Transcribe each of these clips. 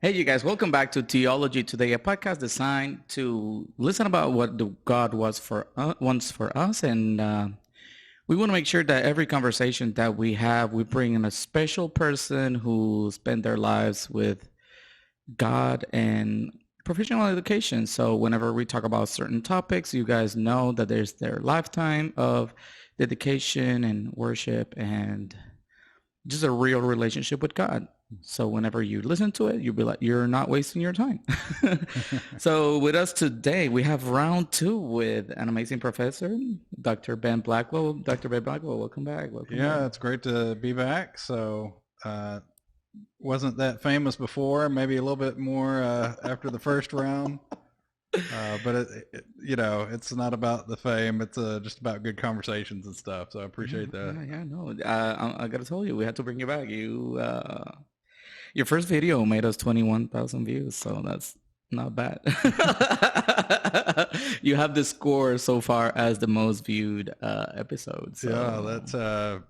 Hey, you guys, welcome back to Theology Today, a podcast designed to listen about what God wants for us. And we want to make sure that every conversation that we have, we bring in a special person who spent their lives with God and professional education. So whenever we talk about certain topics, you guys know that there's their lifetime of dedication and worship and just a real relationship with God. So whenever you listen to it, you'll be like, you're not wasting your time. So with us today, we have round two with an amazing professor, Dr. Ben Blackwell. Dr. Ben Blackwell, welcome back. Welcome Yeah, back. it's great to be back. So, wasn't that famous before, maybe a little bit more after the first round. But it's not about the fame. It's just about good conversations and stuff. So I Yeah, appreciate that. yeah, no. I gotta tell you, we had to bring you back. Your first video made us 21,000 views, so that's not bad. You have the score so far as the most viewed episode. Yeah, So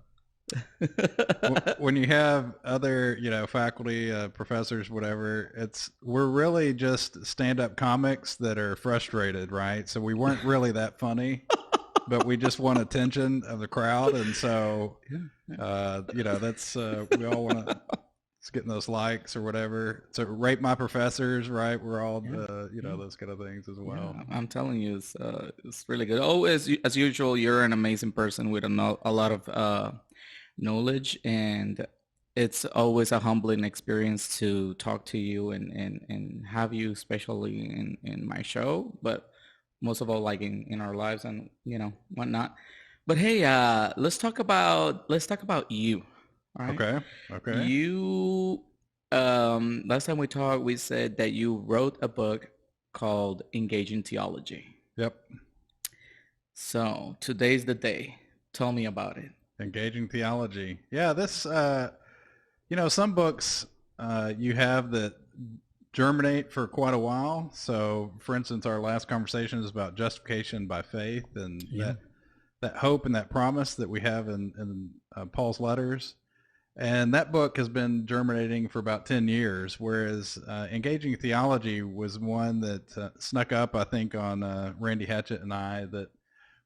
that's when you have other, faculty, professors, whatever. We're really just stand-up comics that are frustrated, right? So we weren't really that funny, but we just want attention of the crowd, and so that's we all want to. It's getting those likes or whatever. So rate my professors, right? We're all, yeah, yeah. those kind of things as Yeah, well. I'm telling you, it's really good. Oh, as usual, you're an amazing person with a lot of knowledge, and it's always a humbling experience to talk to you and have you, especially in my show, but most of all, like in our lives and whatnot. But hey, let's talk about you. All right, Okay. Okay. you last time we talked, we said that you wrote a book called Engaging Theology. Yep. So today's the day. Tell me about it. Engaging theology. Yeah. Some books you have that germinate for quite a while. So, for instance, our last conversation is about justification by faith and Yeah. that hope and that promise that we have in Paul's letters. And that book has been germinating for about 10 years, whereas Engaging Theology was one that snuck up, I think, on Randy Hatchett and I, that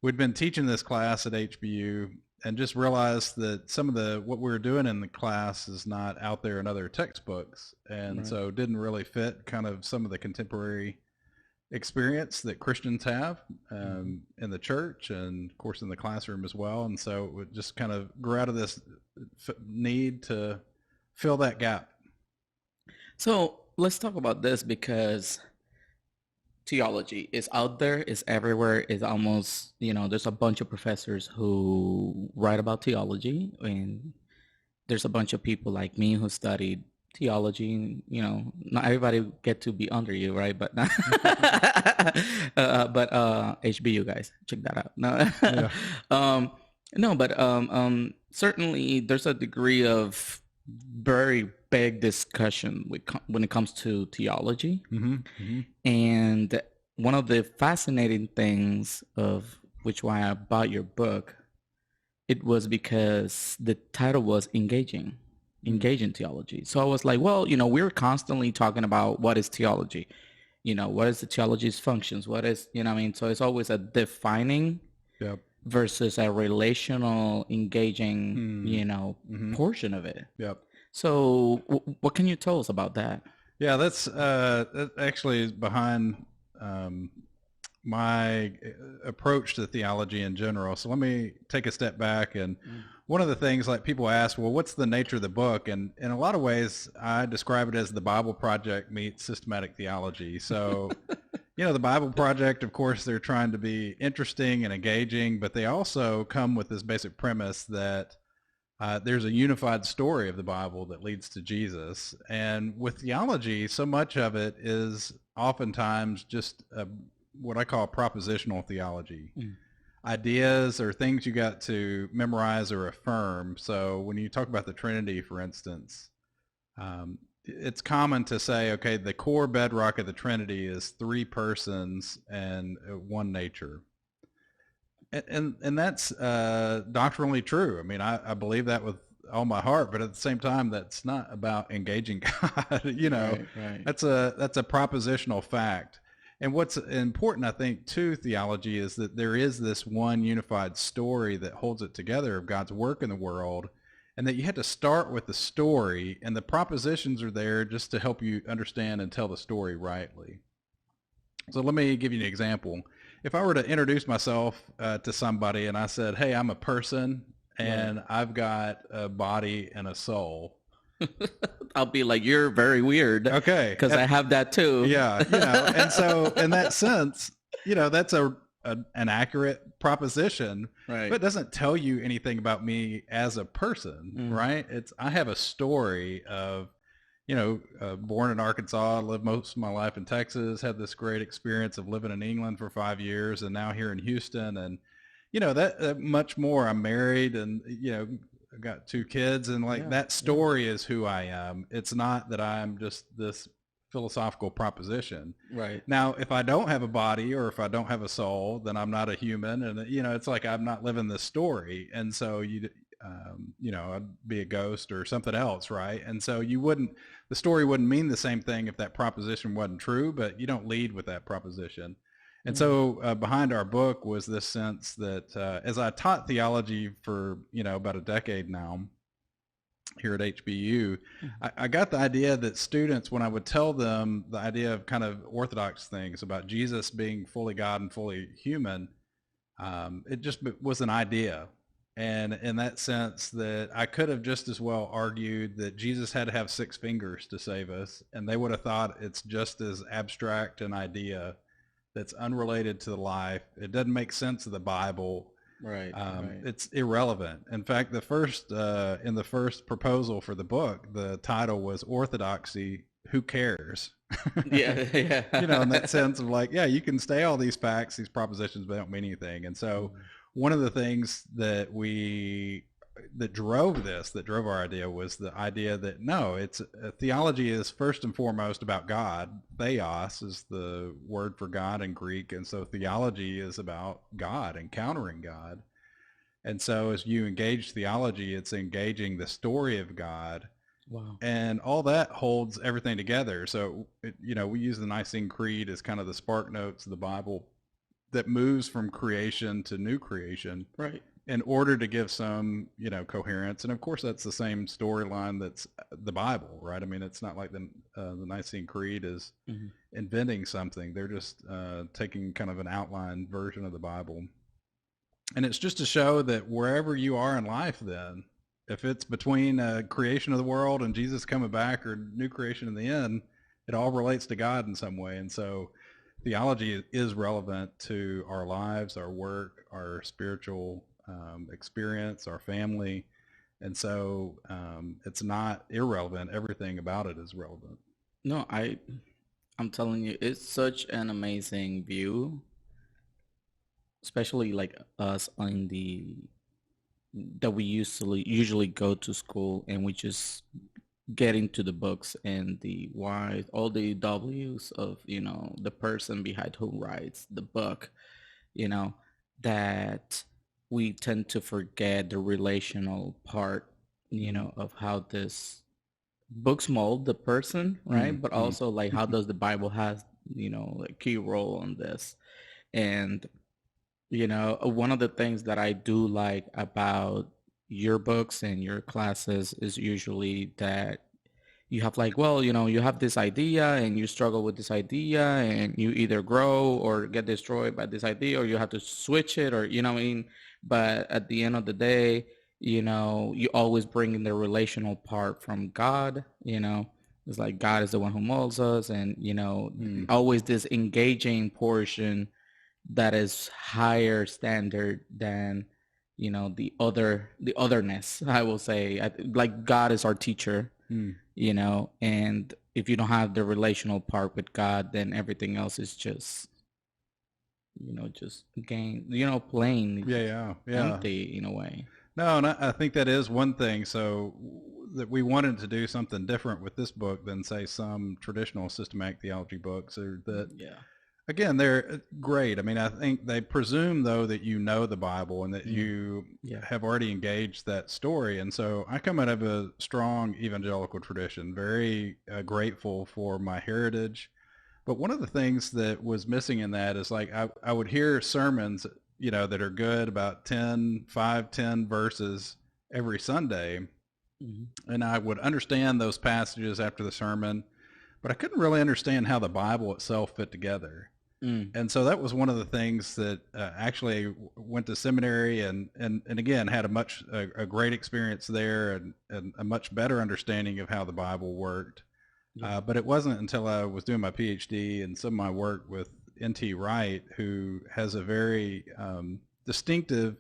we'd been teaching this class at HBU and just realized that some of what we were doing in the class is not out there in other textbooks. And Right. so didn't really fit kind of some of the contemporary experience that Christians have Mhm. in the church and of course in the classroom as well. And so it just kind of grew out of this need to fill that gap. So let's talk about this because theology is out there, is everywhere, is almost, there's a bunch of professors who write about theology, and there's a bunch of people like me who studied theology. And, not everybody get to be under you, right? But HBU guys, check that out. No, Yeah. um, no, but certainly there's a degree of very big discussion when it comes to theology. Mm-hmm. Mm-hmm. And one of the fascinating things of which why I bought your book, it was because the title was engaging theology. So I was like, well, we're constantly talking about what is theology, what is the theology's functions, what is, what I mean? So it's always a defining Yep. versus a relational engaging, Mm-hmm. portion of it. Yep. So what can you tell us about that? Yeah, that actually is behind um, my approach to theology in general. So let me take a step back. And Mm. one of the things, like, people ask, well, what's the nature of the book? And in a lot of ways, I describe it as the Bible Project meets systematic theology. So, the Bible Project, of course, they're trying to be interesting and engaging, but they also come with this basic premise that there's a unified story of the Bible that leads to Jesus. And with theology, so much of it is oftentimes just what I call propositional theology. Mm. Ideas or things you got to memorize or affirm. So when you talk about the Trinity, for instance, it's common to say, okay, the core bedrock of the Trinity is three persons and one nature. And that's doctrinally true. I mean, I believe that with all my heart, but at the same time, that's not about engaging God. Right. That's a propositional fact. And what's important, I think, to theology is that there is this one unified story that holds it together of God's work in the world, and that you had to start with the story, and the propositions are there just to help you understand and tell the story rightly. So let me give you an example. If I were to introduce myself to somebody and I said, hey, I'm a person and I've got a body and a soul. I'll be like, you're very weird. Okay. Because I have that too. Yeah. And so in that sense, that's an accurate proposition, Right. but it doesn't tell you anything about me as a person, right? I have a story of, born in Arkansas, lived most of my life in Texas, had this great experience of living in England for 5 years, and now here in Houston. And, that much more. I'm married and, I've got 2 kids, and that story is who I am. It's not that I'm just this philosophical proposition. Right. Now, if I don't have a body or if I don't have a soul, then I'm not a human. And, it's like I'm not living this story. And so I'd be a ghost or something else, right? And so the story wouldn't mean the same thing if that proposition wasn't true, but you don't lead with that proposition. And so behind our book was this sense that as I taught theology for, about a decade now here at HBU, I got the idea that students, when I would tell them the idea of kind of orthodox things about Jesus being fully God and fully human, it just was an idea. And in that sense that I could have just as well argued that Jesus had to have 6 fingers to save us, and they would have thought it's just as abstract an idea that's unrelated to the life. It doesn't make sense of the Bible. Right. It's irrelevant. In fact, in the first proposal for the book, the title was Orthodoxy, Who Cares? Yeah. In that sense of like, yeah, you can say all these facts, these propositions, but they don't mean anything. And so one of the things that drove our idea was the idea that no, theology is first and foremost about God. Theos is the word for God in Greek. And so theology is about God, encountering God. And so as you engage theology, it's engaging the story of God. Wow. And all that holds everything together. So, we use the Nicene Creed as kind of the spark notes of the Bible that moves from creation to new creation, right, in order to give some, coherence. And of course, that's the same storyline that's the Bible, right? I mean, it's not like the Nicene Creed is inventing something. They're just taking kind of an outline version of the Bible. And it's just to show that wherever you are in life, then, if it's between creation of the world and Jesus coming back or new creation in the end, it all relates to God in some way. And so theology is relevant to our lives, our work, our spiritual experience, our family. And so it's not irrelevant. Everything about it is relevant. No, I'm telling you, it's such an amazing view, especially like us on that we usually go to school and we just get into the books and the why, all the W's of, the person behind who writes the book, that we tend to forget the relational part, of how this books mold the person, right? But also like how does the Bible has, a key role on this. And, one of the things that I do like about your books and your classes is usually that you have like, well, you have this idea and you struggle with this idea and you either grow or get destroyed by this idea, or you have to switch it, or, what I mean? But at the end of the day, you always bring in the relational part from God, it's like God is the one who molds us, and, always this engaging portion that is higher standard than, the otherness, I will say. Like God is our teacher, and if you don't have the relational part with God, then everything else is just, just plain, empty in a way. No, and I think that is one thing. So that we wanted to do something different with this book than say some traditional systematic theology books, or that Again, they're great. I mean, I think they presume though that you know the Bible and that you Yeah. have already engaged that story. And so I come out of a strong evangelical tradition, very grateful for my heritage. But one of the things that was missing in that is like I would hear sermons, that are good about 10 verses every Sunday. Mhm. And I would understand those passages after the sermon, but I couldn't really understand how the Bible itself fit together. Mm. And so that was one of the things that actually went to seminary and again had a great experience there and a much better understanding of how the Bible worked. Yeah. But it wasn't until I was doing my PhD and some of my work with N.T. Wright, who has a very distinctive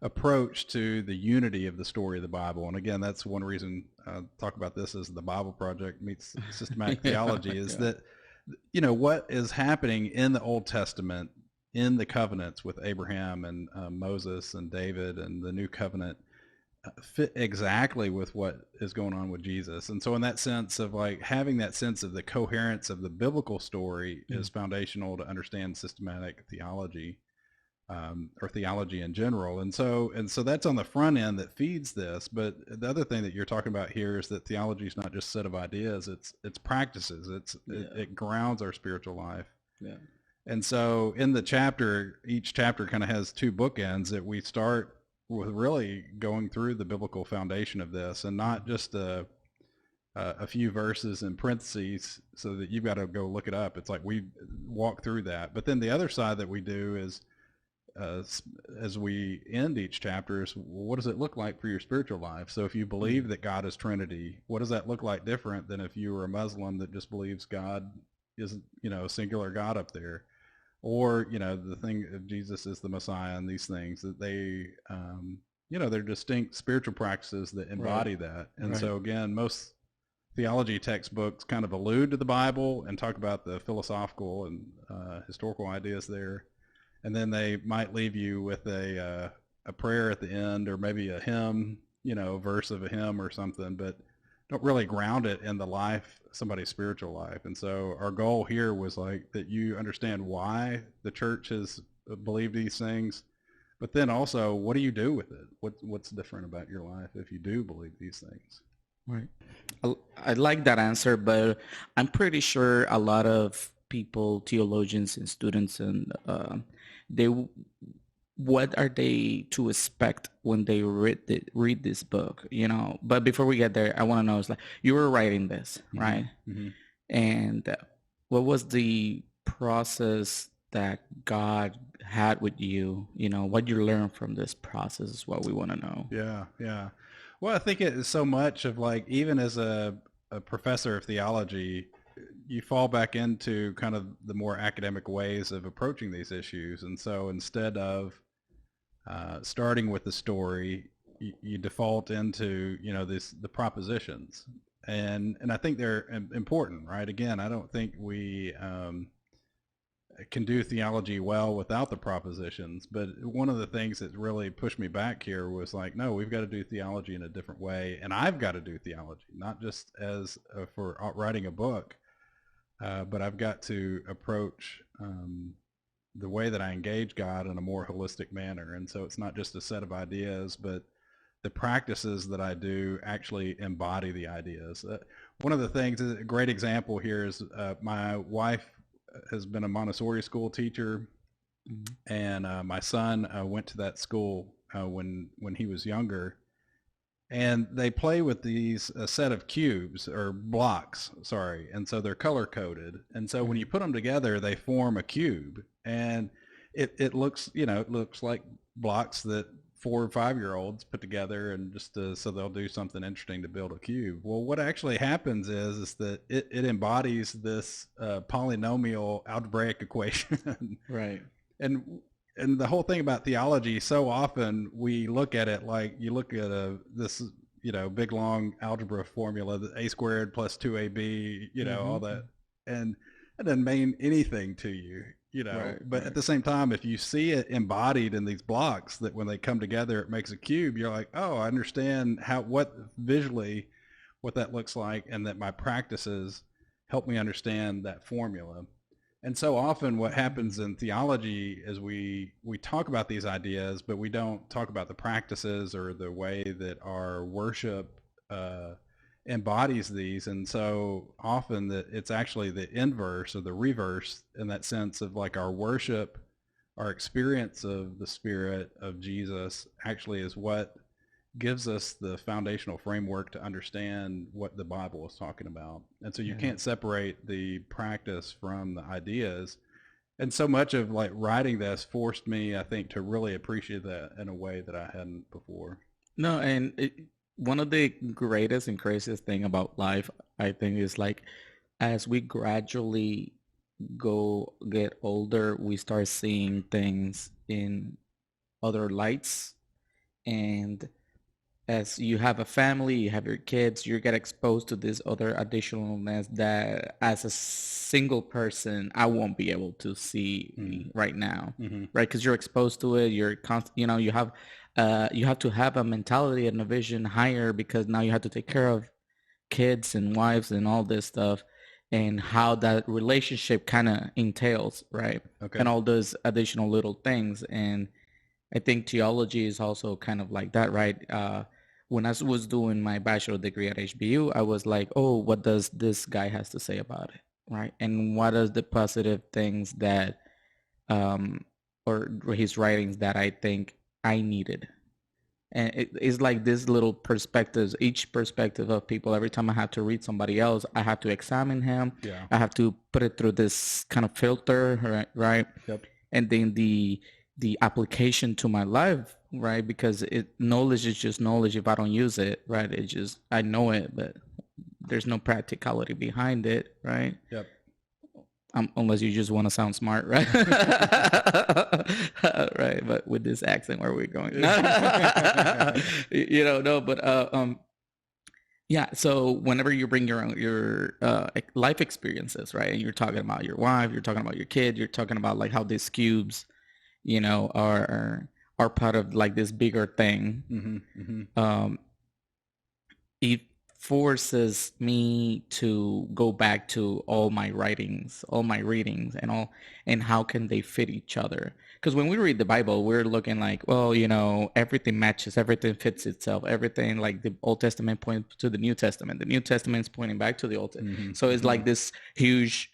approach to the unity of the story of the Bible. And again, that's one reason I talk about this as the Bible Project meets systematic theology is Yeah. that, what is happening in the Old Testament, in the covenants with Abraham and Moses and David and the new covenant fit exactly with what is going on with Jesus. And so in that sense of like having that sense of the coherence of the biblical story Mm. is foundational to understand systematic theology, or theology in general. And so that's on the front end that feeds this. But the other thing that you're talking about here is that theology is not just a set of ideas, it's practices. It grounds our spiritual life. Yeah. And so in the chapter, each chapter kind of has two bookends that we start with really going through the biblical foundation of this and not just a few verses in parentheses so that you've got to go look it up. It's like we walk through that. But then the other side that we do is as we end each chapter is what does it look like for your spiritual life? So if you believe that God is Trinity, what does that look like different than if you were a Muslim that just believes God is, a singular God up there? Or, the thing of Jesus is the Messiah and these things that they're distinct spiritual practices that embody that. And Right. so again, most theology textbooks kind of allude to the Bible and talk about the philosophical and historical ideas there. And then they might leave you with a prayer at the end or maybe a hymn, verse of a hymn or something, but don't really ground it in the life, somebody's spiritual life. And so our goal here was like that you understand why the church has believed these things, but then also what do you do with it? What's different about your life if you do believe these things? Right. I like that answer, but I'm pretty sure a lot of people, theologians and students, and they, what are they to expect when they read this book? But before we get there, I want to know, is like you were writing this, right? Mm-hmm. And what was the process that God had with you? What you learned from this process is what we want to know. Yeah, yeah. Well, I think it is so much of like, even as a professor of theology, you fall back into kind of the more academic ways of approaching these issues. And so instead of starting with the story, you default into, the propositions. And I think they're important, right? Again, I don't think we can do theology well without the propositions. But one of the things that really pushed me back here was like, no, we've got to do theology in a different way. And I've got to do theology, not just as for writing a book, but I've got to approach the way that I engage God in a more holistic manner. And so it's not just a set of ideas, but the practices that I do actually embody the ideas. One of the things, a great example here is my wife has been a Montessori school teacher, and my son went to that school when he was younger, and they play with these a set of cubes or blocks, sorry, and so they're color coded, and so when you put them together, they form a cube, and it looks it looks like blocks that 4 or 5 year olds put together and just so they'll do something interesting to build a cube. Well, what actually happens is that it embodies this polynomial algebraic equation. Right. and and the whole thing about theology, so often we look at it like you look at this big long algebra formula, that a squared plus 2ab, all that, and it doesn't mean anything to you. Right, But right. at the same time, if you see it embodied in these blocks that when they come together it makes a cube, you're like, oh, I understand what visually what that looks like, and that my practices help me understand that formula. And so often what happens in theology is we talk about these ideas, but we don't talk about the practices or the way that our worship embodies these. And so often that it's actually the inverse or the reverse in that sense of like our worship, our experience of the Spirit of Jesus actually is what gives us the foundational framework to understand what the Bible is talking about. And so you can't separate the practice from the ideas. And so much of like writing this forced me, I think, to really appreciate that in a way that I hadn't before. No, and one of the greatest and craziest thing about life, I think, is like as we gradually get older, we start seeing things in other lights. And as you have a family, you have your kids, you get exposed to this other additionalness that as a single person, I won't be able to see right now, right? Because you're exposed to it. You're you have to have a mentality and a vision higher because now you have to take care of kids and wives and all this stuff and how that relationship kind of entails, right? Okay. And all those additional little things. And I think theology is also kind of like that, right? When I was doing my bachelor degree at HBU, I was like, oh, what does this guy has to say about it, right? And what are the positive things that, or his writings that I think I needed? And it's like this little perspectives, each perspective of people. Every time I have to read somebody else, I have to examine him. Yeah. I have to put it through this kind of filter, right? Yep. And then the application to my life, right? Because knowledge is just knowledge if I don't use it, right? It just, I know it, but there's no practicality behind it, right? Yep. Unless you just want to sound smart, right? Right. But with this accent, where are we going? No, but yeah. So whenever you bring your life experiences, right, and you're talking about your wife, you're talking about your kid, you're talking about like how these cubes, are part of like this bigger thing. It forces me to go back to all my writings, all my readings, and how can they fit each other? Because when we read the Bible, we're looking like, well, everything matches, everything fits itself, everything, like the Old Testament points to the New Testament, the New Testament is pointing back to the Old Testament. So it's like this huge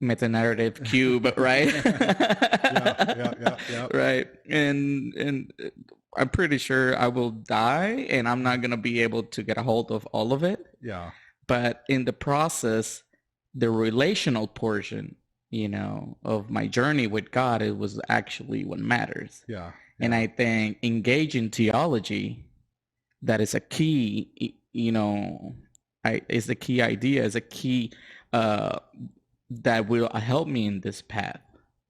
meta-narrative cube, right? Yeah. Right. And I'm pretty sure I will die and I'm not going to be able to get a hold of all of it. Yeah. But in the process, the relational portion, of my journey with God, it was actually what matters. Yeah. And I think engaging theology, that is a key, is the key idea, is a key that will help me in this path,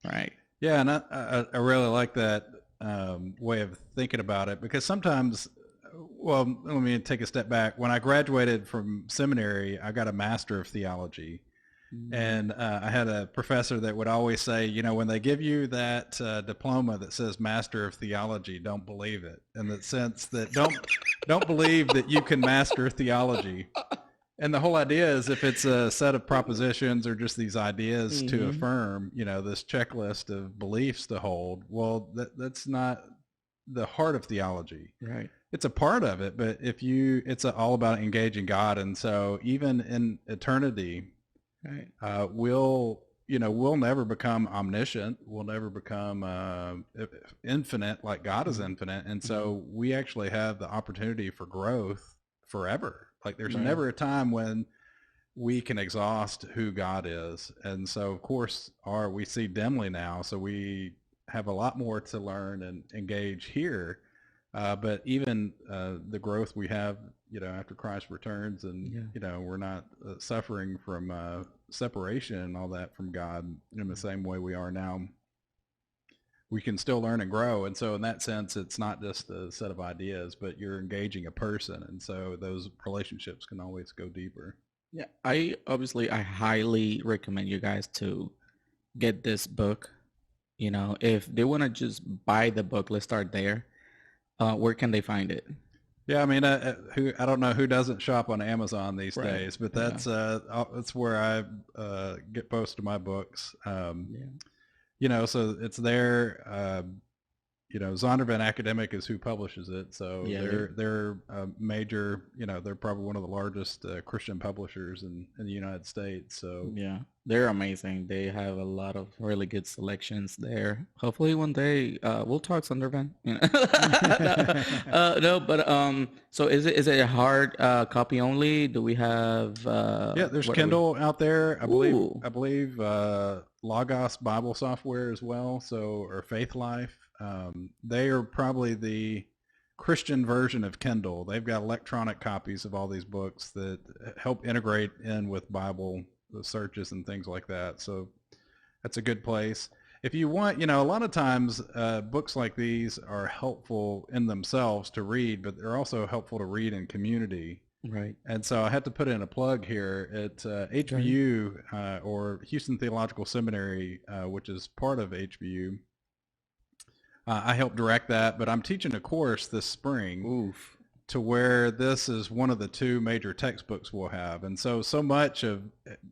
right? Yeah, and I really like that way of thinking about it because sometimes, well, let me take a step back. When I graduated from seminary, I got a Master of Theology. And I had a professor that would always say, when they give you that diploma that says Master of Theology, don't believe it. In the sense that don't believe that you can master theology. And the whole idea is if it's a set of propositions or just these ideas to affirm, this checklist of beliefs to hold, well, that's not the heart of theology. Right. It's a part of it, but it's all about engaging God. And so even in eternity, right, we'll never become omniscient. We'll never become infinite like God is infinite. And so we actually have the opportunity for growth forever. Like there's never a time when we can exhaust who God is. And so of course we see dimly now. So we have a lot more to learn and engage here. But even the growth we have, after Christ returns and, we're not suffering from separation and all that from God in the same way we are now. We can still learn and grow. And so in that sense, it's not just a set of ideas, but you're engaging a person. And so those relationships can always go deeper. Yeah, I highly recommend you guys to get this book. If they want to just buy the book, let's start there. Where can they find it? Yeah, I mean, I don't know who doesn't shop on Amazon these Right. days, but Yeah. that's where I get most of my books. Yeah. So it's there. Zondervan Academic is who publishes it, so Yeah. they're a major. They're probably one of the largest Christian publishers in the United States. So Yeah, they're amazing. They have a lot of really good selections there. Hopefully one day we'll talk Sundervan. You know? No, but so is it a hard copy only? Do we have yeah, there's what are we? Kindle out there. I believe Ooh, I believe Logos Bible software as well. So or Faith Life. They are probably the Christian version of Kindle. They've got electronic copies of all these books that help integrate in with Bible searches and things like that. So that's a good place. If you want, a lot of times books like these are helpful in themselves to read, but they're also helpful to read in community. right. And so I had to put in a plug here at Okay. HBU or Houston Theological Seminary, which is part of HBU. I helped direct that, but I'm teaching a course this spring Oof. to where this is one of the two major textbooks we'll have. And so much of,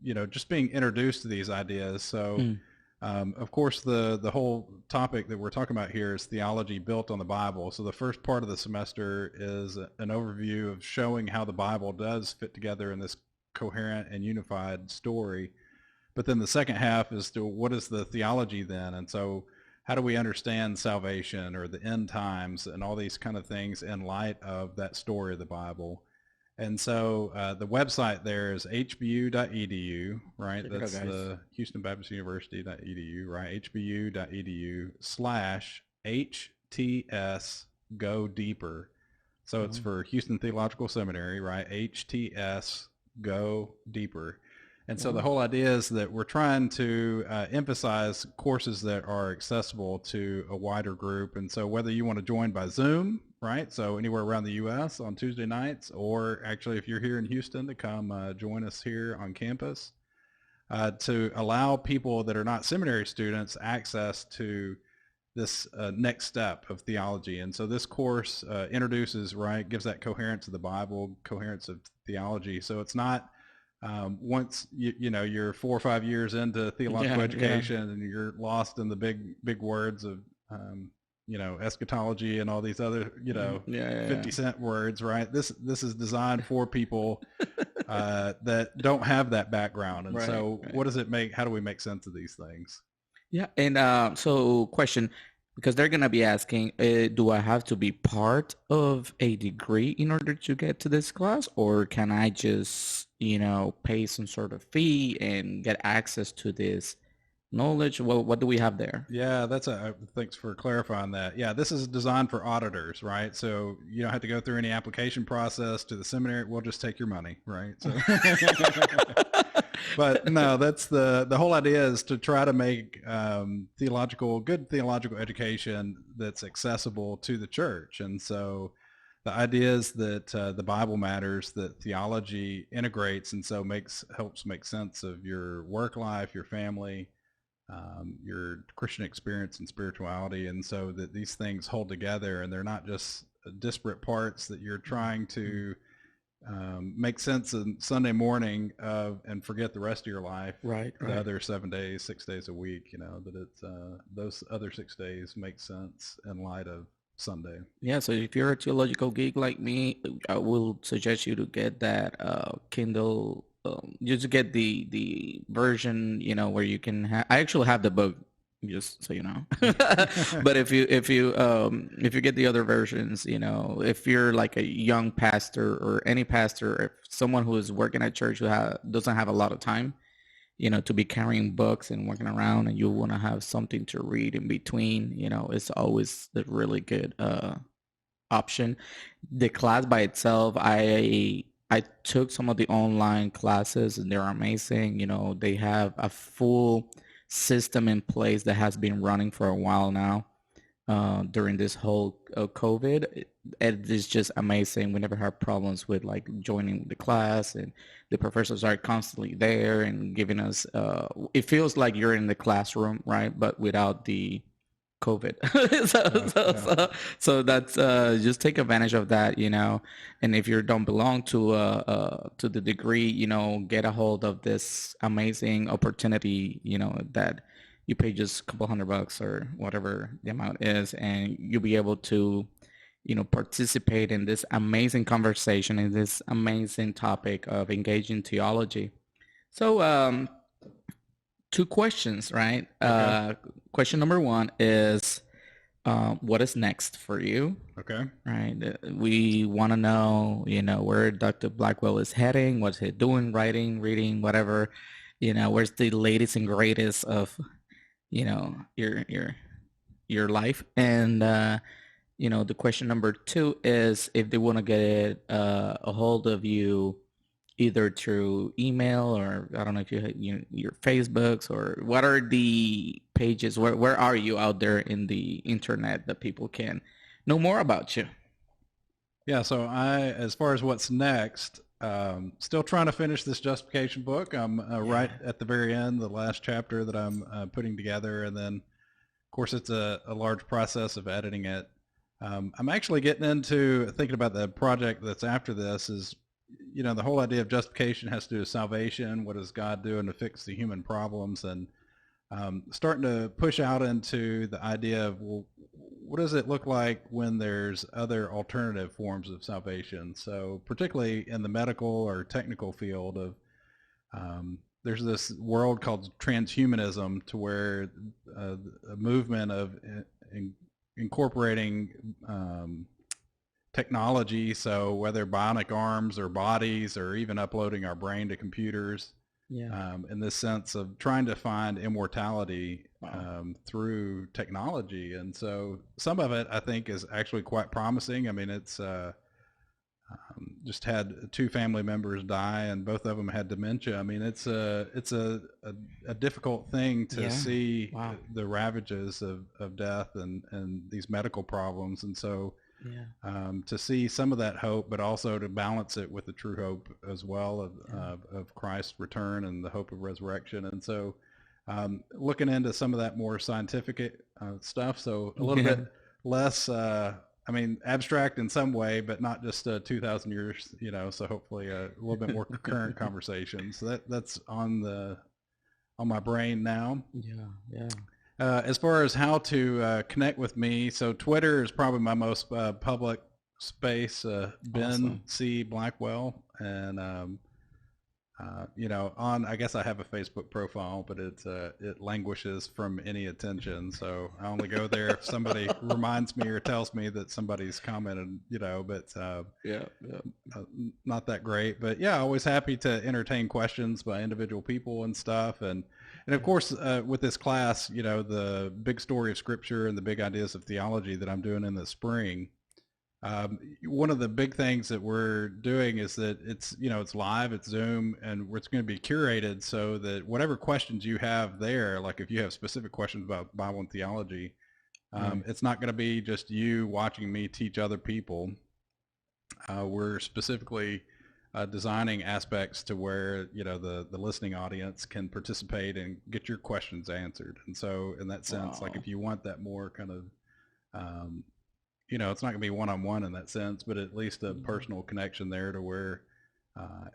just being introduced to these ideas. So, Mm, of course, the whole topic that we're talking about here is theology built on the Bible. So the first part of the semester is an overview of showing how the Bible does fit together in this coherent and unified story. But then the second half is to what is the theology then? And so how do we understand salvation or the end times and all these kind of things in light of that story of the Bible? And so the website there is hbu.edu, right? check it out, That's guys. the Houston Baptist University.edu, right? hbu.edu/HTS Go Deeper. So it's Oh, for Houston Theological Seminary, right? HTS Go Deeper. And so the wow. whole idea is that we're trying to emphasize courses that are accessible to a wider group. And so whether you want to join by Zoom, right? So anywhere around the U.S. on Tuesday nights, or actually if you're here in Houston to come join us here on campus, to allow people that are not seminary students access to this next step of theology. And so this course introduces, right, gives that coherence of the Bible, coherence of theology. So it's not once you're 4 or 5 years into theological Yeah, yeah, education and you're lost in the big words of eschatology and all these other yeah, yeah, 50-cent words, right? This is designed for people that don't have that background. And right, so right. what does it make? How do we make sense of these things? Yeah, and so question, because they're gonna be asking, do I have to be part of a degree in order to get to this class, or can I just, pay some sort of fee and get access to this knowledge? Well, what do we have there? Yeah, thanks for clarifying that. Yeah, this is designed for auditors, right? So you don't have to go through any application process to the seminary. We'll just take your money, right? So, but no, that's the whole idea is to try to make good theological education that's accessible to the church. And so the idea is that the Bible matters, that theology integrates, and so helps make sense of your work life, your family, your Christian experience and spirituality, and so that these things hold together and they're not just disparate parts that you're trying to make sense of Sunday morning of and forget the rest of your life. Right, The right. other 7 days, 6 days a week, that it's those other 6 days make sense in light of Sunday. Yeah, so if you're a theological geek like me, I will suggest you to get that Kindle. Just get the version, where you can have. I actually have the book, just so you know. But if you get the other versions, if you're like a young pastor or any pastor, or someone who is working at church who doesn't have a lot of time, to be carrying books and walking around, and you want to have something to read in between, it's always the really good option. The class by itself, I took some of the online classes and they're amazing. They have a full system in place that has been running for a while now during this whole COVID. It is just amazing. We never have problems with like joining the class, and the professors are constantly there and giving us. It feels like you're in the classroom, right? But without the COVID. Yeah, yeah. So that's just take advantage of that, and if you don't belong to the degree, get a hold of this amazing opportunity, that you pay just a couple $100 or whatever the amount is, and you'll be able to, participate in this amazing conversation, in this amazing topic of engaging theology. So, two questions, right? Okay. Question number one is, what is next for you? Okay. Right. We want to know, where Dr. Blackwell is heading, what's he doing, writing, reading, whatever, where's the latest and greatest of, your life. And, the question number two is if they want to get a hold of you either through email or I don't know if your Facebooks or what are the pages, where are you out there in the internet that people can know more about you? Yeah. So as far as what's next, still trying to finish this justification book. I'm right at the very end, the last chapter that I'm putting together. And then of course it's a large process of editing it. I'm actually getting into thinking about the project that's after this is, the whole idea of justification has to do with salvation. What is God doing to fix the human problems? And starting to push out into the idea of, well, what does it look like when there's other alternative forms of salvation? So particularly in the medical or technical field of, there's this world called transhumanism to where a movement of incorporating technology, so whether bionic arms or bodies or even uploading our brain to computers, in this sense of trying to find immortality through technology. And so some of it I think is actually quite promising. I mean, it's just had two family members die and both of them had dementia. I mean, it's a difficult thing to see the ravages of death and these medical problems. And so to see some of that hope, but also to balance it with the true hope as well of Christ's return and the hope of resurrection. And so looking into some of that more scientific stuff, so a little bit less, abstract in some way, but not just 2,000 years, so hopefully a little bit more current conversation. So that's on my brain now. Yeah. As far as how to connect with me, so Twitter is probably my most public space. Ben Awesome. C. Blackwell, and I guess I have a Facebook profile, but it languishes from any attention. So I only go there if somebody reminds me or tells me that somebody's commented, but not that great. But yeah, always happy to entertain questions by individual people and stuff. And of course, with this class, the big story of Scripture and the big ideas of theology that I'm doing in the spring. One of the big things that we're doing is that it's live, it's Zoom, and it's going to be curated so that whatever questions you have there, like if you have specific questions about Bible and theology, it's not going to be just you watching me teach other people. We're specifically designing aspects to where the listening audience can participate and get your questions answered. And so in that sense, like if you want that more kind of it's not going to be one-on-one in that sense, but at least a personal connection there to where,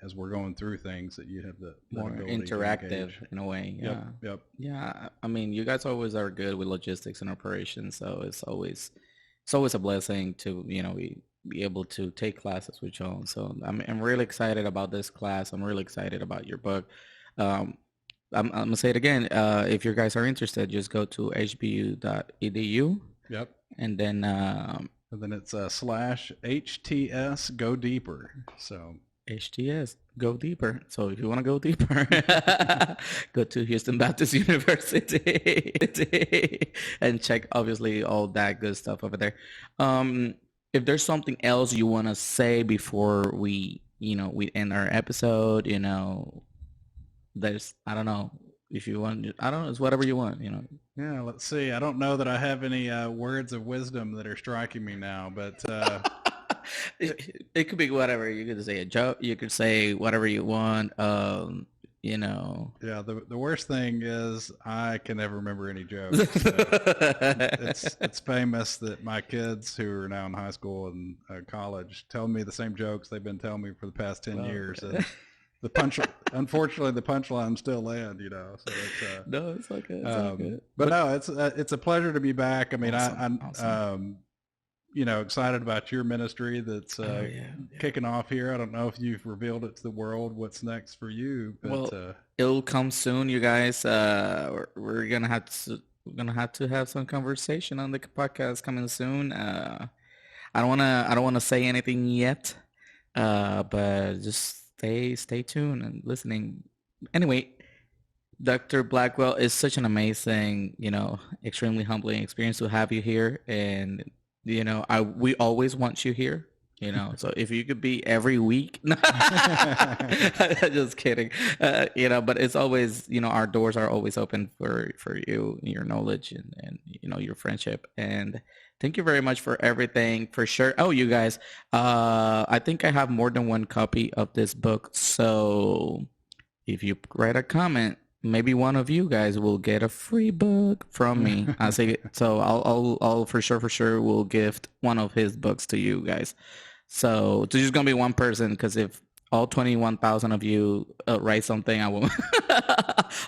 as we're going through things, that you have the more interactive in a way. Yeah. Yep. Yeah. I mean, you guys always are good with logistics and operations, so it's always a blessing to be able to take classes with y'all. So I'm really excited about this class. I'm really excited about your book. I'm gonna say it again. If you guys are interested, just go to hbu.edu. Yep. And then it's /HTS Go Deeper. So HTS Go Deeper. So if you want to go deeper, go to Houston Baptist University and check obviously all that good stuff over there. If there's something else you want to say before we end our episode, there's, I don't know, if you want, I don't know, it's whatever you want, Yeah, let's see. I don't know that I have any words of wisdom that are striking me now, but it could be whatever. You could say a joke. You could say whatever you want. you know. Yeah, the worst thing is I can never remember any jokes. It's famous that my kids who are now in high school and college tell me the same jokes they've been telling me for the past 10 years, and unfortunately the punchline still land, So it's No, it's okay. It's okay. but no, it's a pleasure to be back. I mean, Awesome. Excited about your ministry that's Yeah. kicking off here. I don't know if you've revealed it to the world what's next for you, but Well, it'll come soon, you guys. We're gonna have to have some conversation on the podcast coming soon. I don't wanna say anything yet. But just stay tuned and listening. Anyway, Dr. Blackwell is such an amazing, extremely humbling experience to have you here, and we always want you here. So if you could be every week, just kidding. But it's always, our doors are always open for you, your knowledge and your friendship. And thank you very much for everything, for sure. Oh, you guys, I think I have more than one copy of this book. So if you write a comment, maybe one of you guys will get a free book from me. So I'll for sure will gift one of his books to you guys. So there's just gonna be one person, because if all 21,000 of you write something, I will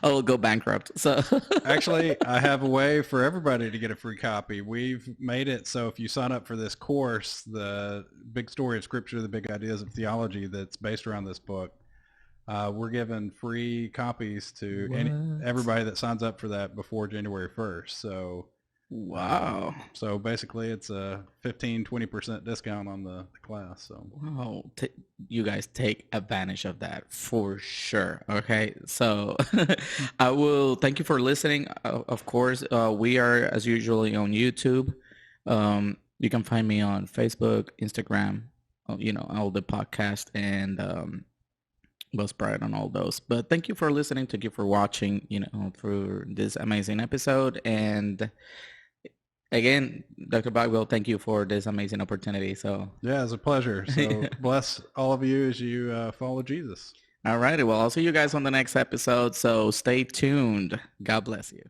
I will go bankrupt. So actually, I have a way for everybody to get a free copy. We've made it so if you sign up for this course, the big story of Scripture, the big ideas of theology that's based around this book, we're giving free copies to everybody that signs up for that before January 1st. So wow. So basically it's a 15-20% discount on the class. So wow, you guys take advantage of that for sure. Okay, so I will thank you for listening. Of course, we are as usually on YouTube. You can find me on Facebook, Instagram, all the podcast, and Buzzsprout on all those. But thank you for listening. Thank you for watching, through this amazing episode. And again, Dr. Blackwell, thank you for this amazing opportunity. So yeah, it's a pleasure. So bless all of you as you follow Jesus. All righty. Well, I'll see you guys on the next episode. So stay tuned. God bless you.